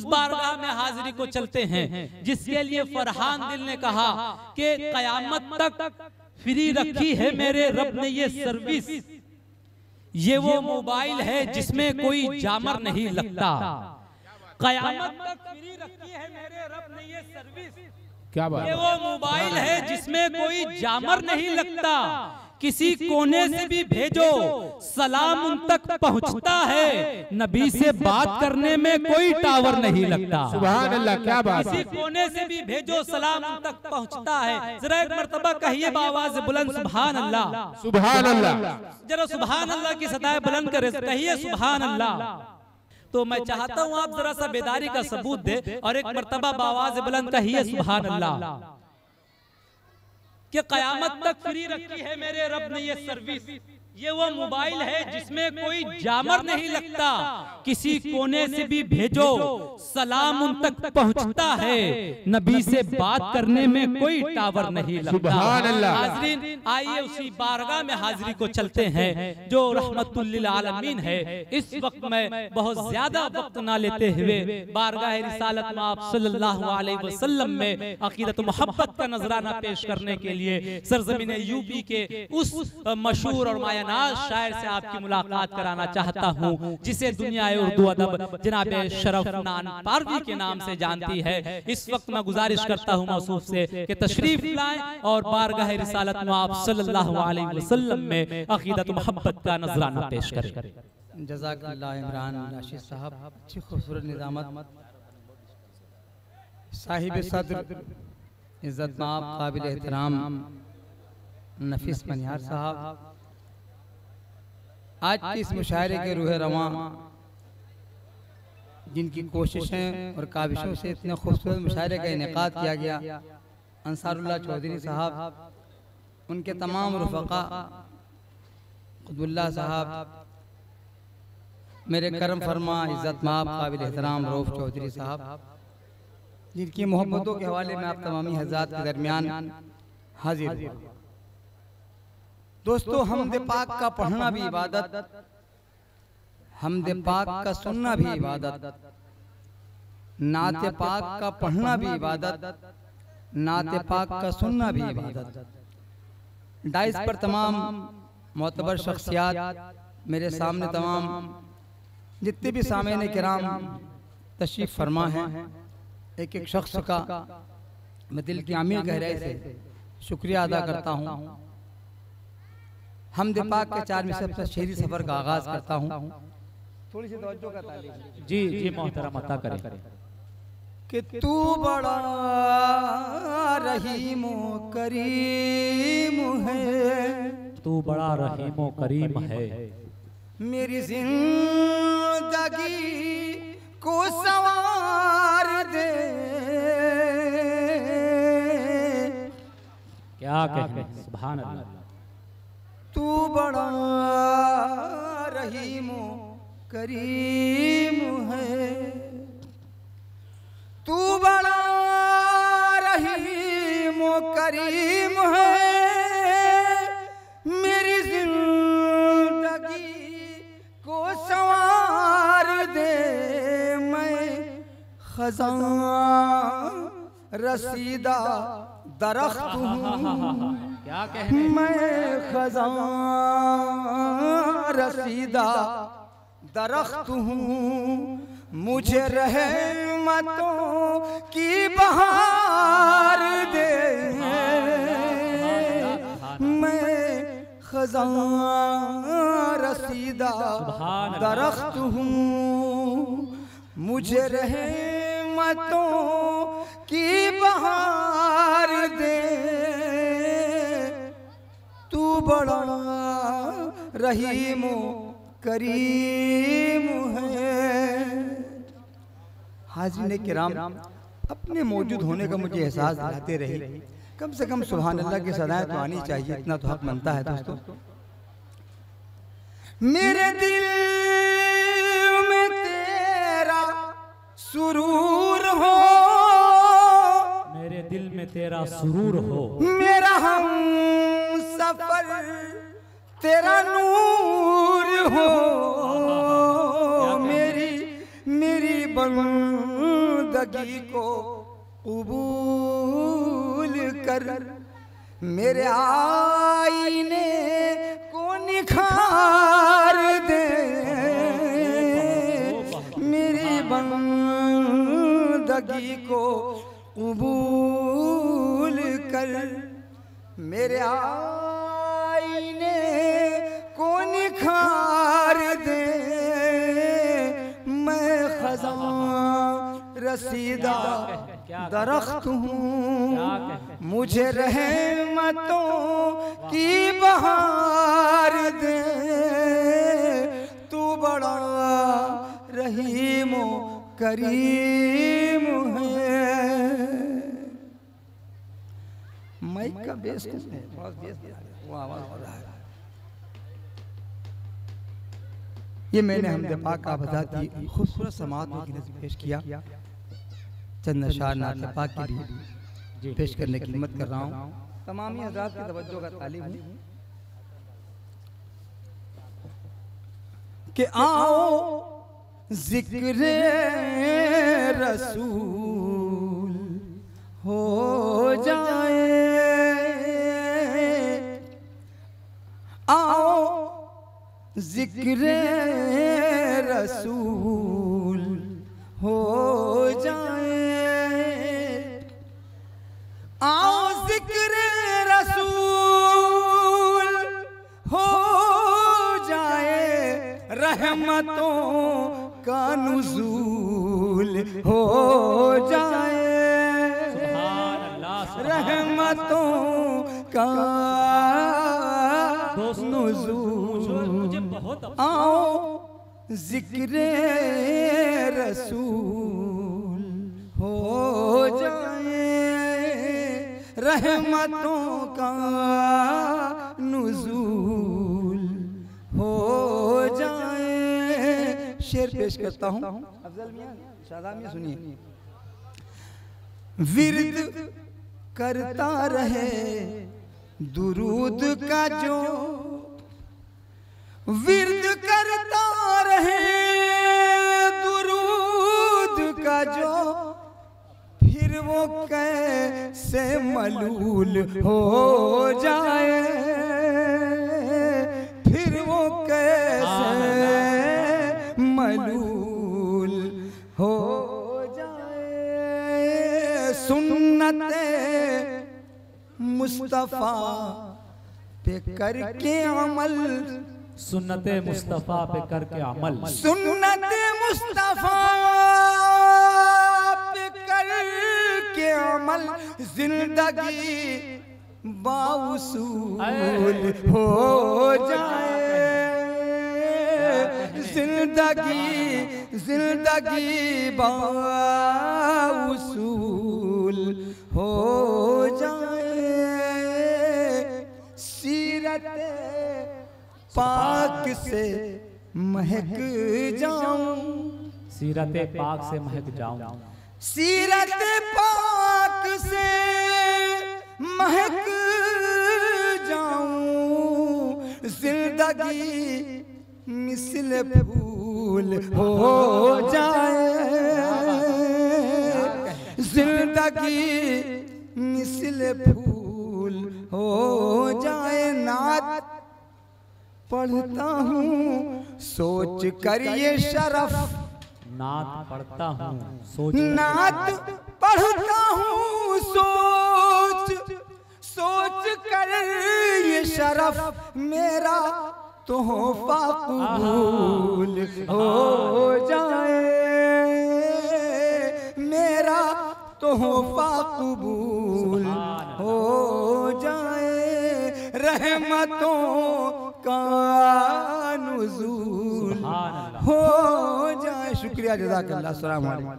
बारगाह में हाजिरी को चलते हैं जिसके लिए फरहान दिल ने कहा कि कयामत तक फ्री रखी है मेरे रब ने ये सर्विस, ये वो मोबाइल है जिसमें कोई जामर नहीं लगता। कयामत तक फ्री रखी है मेरे रब ने ये सर्विस, क्या बात, ये वो मोबाइल है जिसमें कोई जामर नहीं लगता। किसी कोने से भी भेजो सलाम उन तक पहुंचता है, नबी से बात करने में कोई टावर नहीं लगता। सुभान अल्लाह, क्या बात। किसी कोने से भी भेजो सलाम उन तक पहुंचता है। जरा एक मर्तबा कहिए बाआवाज़ बुलंद सुभान अल्लाह, सुभान अल्लाह। जरा सुभान अल्लाह की सदाएं बुलंद करे, कहिए सुभान अल्लाह। तो मैं चाहता हूं आप जरा सा बेदारी का सबूत दे और एक मर्तबा बाआवाज़ बुलंद कहिए सुभान अल्लाह कि कयामत तक फ्री रखी है मेरे रब ने ये सर्विस, ये वो मोबाइल है जिसमें कोई जामर नहीं लगता। किसी कोने से भी भेजो सलाम उन तक पहुंचता है, नबी से बात करने में कोई टावर नहीं लगता। सुभान अल्लाह। हाज़रीन आइए उसी बारगाह में हाजिरी को चलते हैं जो रहमतुल लिल आलमीन है। इस वक्त में बहुत ज्यादा वक्त ना लेते हुए बारगाह रिसालत में आप सल्लल्लाहु अलैहि वसल्लम में अकीदत मोहब्बत का नजराना पेश करने के लिए सरजमीन यूपी के उस मशहूर और माया नाज शायर से आपकी मुलाकात कराना चाहता हूँ जिसे दुनिया उर्दू अदब जनाब शरफ नान पारवी के नाम से जानती है। इस वक्त मैं गुजारिश करता हूँ मौसूफ से कि तशरीफ लाएं और बारगाह रिसालत में आप सल्लल्लाहु अलैहि वसल्लम में अकीदत मोहब्बत का नजराना पेश करें। जज़ाकल्लाह इमरान राशिद साहब, अच्छी खूबसूरत निज़ामत, साहिब सद्र इज़्ज़त माब काबिल एहतराम नफीस मनिहार साहब, आज की इस मुशायरे के रूह रवां जिनकी कोशिशें और काविशों से इतने खूबसूरत मुशायरे का इनेकाद किया गया, अंसारुल्लाह चौधरी साहब, उनके तमाम रुफ़क़ा, क़ुतबुल्लाह साहब, मेरे करम फरमा इज़्ज़त माब काबिल एहतराम रऊफ़ चौधरी साहब, जिनकी मोहब्बतों के हवाले में आप तमामी हज़रात के दरमियान हाजिर। दोस्तों, हमद पाक का पढ़ना भी इबादत, हमद पाक का सुनना भी इबादत, नाते पाक का पढ़ना भी इबादत, नाते पाक का सुनना भी इबादत। डाइस पर तमाम मोतबर शख्सियात, मेरे सामने तमाम जितने भी सामईन किराम तशरीफ फरमा हैं, एक एक शख्स का मैं दिल की आमिर गहराई से शुक्रिया अदा करता हूँ। हमद पाक के 4 में सबसे शेरी सफर का आगाज करता हूँ। थोड़ी सी तवज्जो का तालीम। जी जी मोहतरम अता करें कि तू बड़ा रहीम करीम है, तू बड़ा रहीम करीम है, मेरी जिंदगी को संवार दे। क्या कहने, सुभान अल्लाह। तू बड़ा रहीम करीम है, तू बड़ा रहीम करीम है, मेरी जिंदगी को संवार दे। मैं खज़ां रसीदा दरख्त हूँ, क्या कहने, मैं खज़ां रसीदा दरख्त हूँ, मुझे रहमतों की बहार दे। मैं खज़ां रसीदा दरख्त हूँ, मुझे रहमतों की बहार दे। तू बड़ा रहीम करीम है। हाज़िरीन किराम, अपने मौजूद होने का मुझे एहसास दिलाते रहे, कम से कम सुभान अल्लाह की सदाएं तो आनी चाहिए, इतना तो हक बनता है। दोस्तों, मेरे दिल में तेरा सुरूर हो, मेरे दिल में तेरा सुरूर हो, मेरा हम सफर तेरा नूर हो, मेरी बंदगी को कबूल कर, मेरे आईने को निखार दे, मेरी बंदगी को कबूल कर, मेरे आईने को निखार दे। मैं खज़ां रसीदा दरख्त हूँ, मुझे रहमतों की बहार दे। तू बड़ा रहीम करीम है। माइक का बेस है, वो आवाज हो रहा है। ये मैंने हमदे पाक का बजात की खूबसूरत समात में पेश किया। चंद अशार नात पाक की भी पेश करने की हिम्मत कर रहा हूँ। तमामी हज़रात की तवज्जो का तालिब हूँ कि आओ ज़िक्र रसूल हो जाए, आओ ज़िक्र रसूल हो जाए, आओ ज़िक्र रसूल हो जाए, रहमतों का नुज़ूल हो जाए, रहमतों का नुज़ूल। आओ ज़िक्र रसूल हो जाए, रहमतों का नुज़ूल हो जाए। शेर पेश करता हूँ, अफजल मियां शादाब मियां सुनिए। विर्द करता रहे दुरूद का जो, विर्द करता रहे दुरूद का जो, फिर वो कैसे मलूल हो जाए, फिर वो कैसे मलूल हो जाए। सुन्नते मुस्तफा पे करके अमल, सुन्नते मुस्तफा पे करके अमल, सुन्नते मुस्तफा पे करके अमल, जिंदगी बाउसूल हो जाए, जिंदगी बाउसूल हो जाए। सीरत पाक से महक जाऊं, सीरत पाक से महक जाऊं, सीरत पाक से महक जाऊं, जिंदगी मिसल फूल हो जाए, जिंदगी मिसल फूल हो जाए। नात पढ़ता हूँ सोच कर ये शरफ, नात पढ़ता हूँ सोच, नात पढ़ता हूँ सोच कर ये शरफ, मेरा तोहफा कबूल हो जाए, मेरा तोहफा कबूल हो जाए। रहमतों का नुज़ूल हो जाए। शुक्रिया, जज़ाकल्लाह, अस्सलाम वालेकुम।